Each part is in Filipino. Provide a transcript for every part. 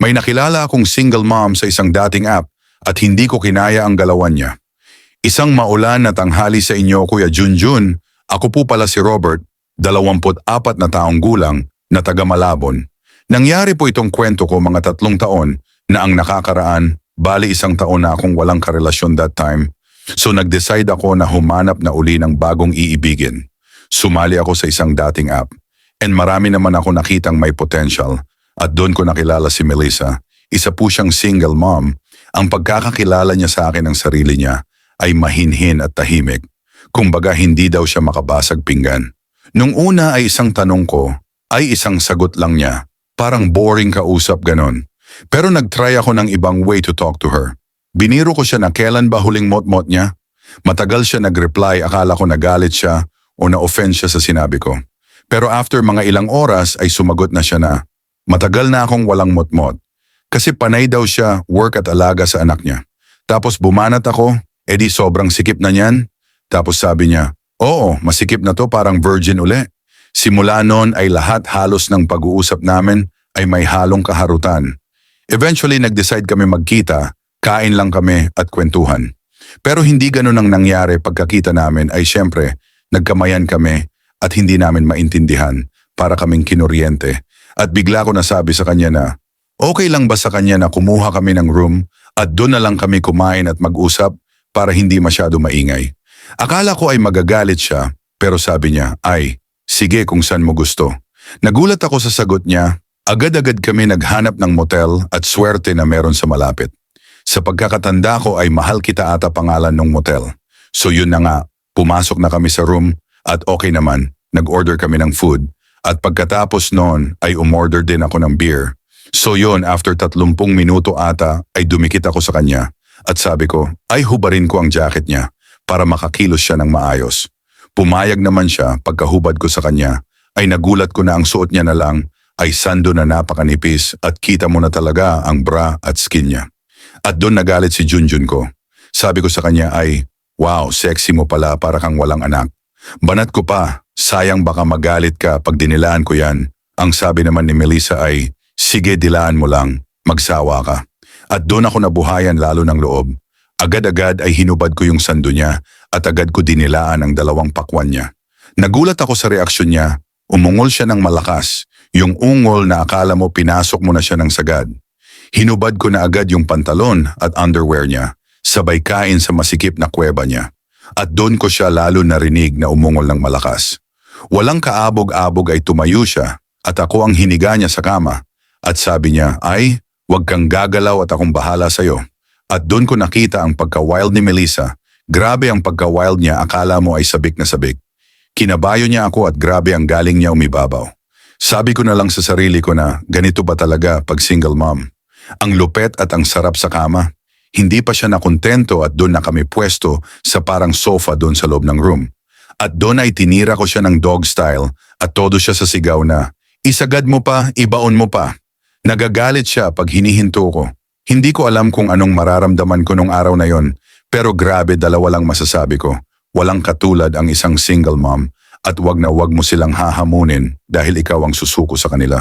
May nakilala akong single mom sa isang dating app at hindi ko kinaya ang galawan niya. Isang maulan na tanghali sa inyo, Kuya Junjun. Ako po pala si Robert, 24 na taong gulang na taga Malabon. Nangyari po itong kwento ko mga 3 taon na ang nakakaraan, bali 1 taon na akong walang karelasyon that time. So nag-decide ako na humanap na uli ng bagong iibigin. Sumali ako sa isang dating app. And marami naman ako nakitang may potential. At doon ko nakilala si Melissa. Isa po siyang single mom. Ang pagkakakilala niya sa akin ng sarili niya ay mahinhin at tahimik. Kumbaga hindi daw siya makabasag pinggan. Nung una ay isang tanong ko, ay isang sagot lang niya. Parang boring kausap ganon. Pero nag-try ako ng ibang way to talk to her. Biniro ko siya na kailan ba huling mot-mot niya. Matagal siya nag-reply, akala ko nagalit siya o na-offend siya sa sinabi ko. Pero after mga ilang oras ay sumagot na siya na, matagal na akong walang mot-mot. Kasi panay daw siya, work at alaga sa anak niya. Tapos bumanat ako, edi sobrang sikip na niyan. Tapos sabi niya, oo, masikip na to, parang virgin uli. Simula noon ay lahat halos ng pag-uusap namin ay may halong kaharutan. Eventually nag-decide kami magkita, kain lang kami at kwentuhan. Pero hindi ganun ang nangyari pagkakita namin ay syempre, nagkamayan kami at hindi namin maintindihan para kaming kinuryente. At bigla ko nasabi sa kanya na, okay lang ba sa kanya na kumuha kami ng room at doon na lang kami kumain at mag-usap para hindi masyado maingay. Akala ko ay magagalit siya, pero sabi niya, ay, sige kung saan mo gusto. Nagulat ako sa sagot niya, agad-agad kami naghanap ng motel at swerte na meron sa malapit. Sa pagkakatanda ko ay Mahal Kita ata pangalan ng motel. So yun na nga, pumasok na kami sa room at okay naman, nag-order kami ng food. At pagkatapos noon ay umorder din ako ng beer. So yun, after 30 minuto ata ay dumikit ako sa kanya. At sabi ko, ay hubarin ko ang jacket niya para makakilos siya ng maayos. Pumayag naman siya pagkahubad ko sa kanya ay nagulat ko na ang suot niya na lang ay sando na napakanipis at kita mo na talaga ang bra at skin niya. At doon nagalit si Junjun ko. Sabi ko sa kanya ay, wow, sexy mo pala para kang walang anak. Banat ko pa, sayang baka magalit ka pag dinilaan ko yan. Ang sabi naman ni Melissa ay, sige dilaan mo lang, magsawa ka. At doon ako nabuhayan lalo ng loob. Agad-agad ay hinubad ko yung sando niya at agad ko dinilaan ang 2 pakwan niya. Nagulat ako sa reaksyon niya, umungol siya ng malakas, yung ungol na akala mo pinasok mo na siya ng sagad. Hinubad ko na agad yung pantalon at underwear niya, sabay kain sa masikip na kuweba niya. At doon ko siya lalo narinig na umungol ng malakas. Walang kaabog-abog ay tumayo siya at ako ang hiniga niya sa kama. At sabi niya, ay, huwag kang gagalaw at akong bahala sa'yo. At doon ko nakita ang pagka-wild ni Melissa. Grabe ang pagka-wild niya, akala mo ay sabik na sabik. Kinabayo niya ako at grabe ang galing niya umibabaw. Sabi ko na lang sa sarili ko na ganito ba talaga pag single mom? Ang lupet at ang sarap sa kama. Hindi pa siya nakontento at doon na kami pwesto sa parang sofa doon sa loob ng room. At doon ay tinira ko siya ng dog style at todo siya sa sigaw na, isagad mo pa, ibaon mo pa. Nagagalit siya pag hinihinto ko. Hindi ko alam kung anong mararamdaman ko nung araw na yon, pero grabe 2 lang masasabi ko. Walang katulad ang isang single mom at wag na wag mo silang hahamunin dahil ikaw ang susuko sa kanila.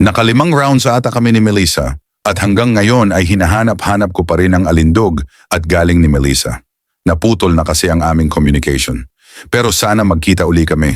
Naka5 rounds ata kami ni Melissa. At hanggang ngayon ay hinahanap-hanap ko pa rin ang alindog at galing ni Melissa. Naputol na kasi ang aming communication. Pero sana magkita uli kami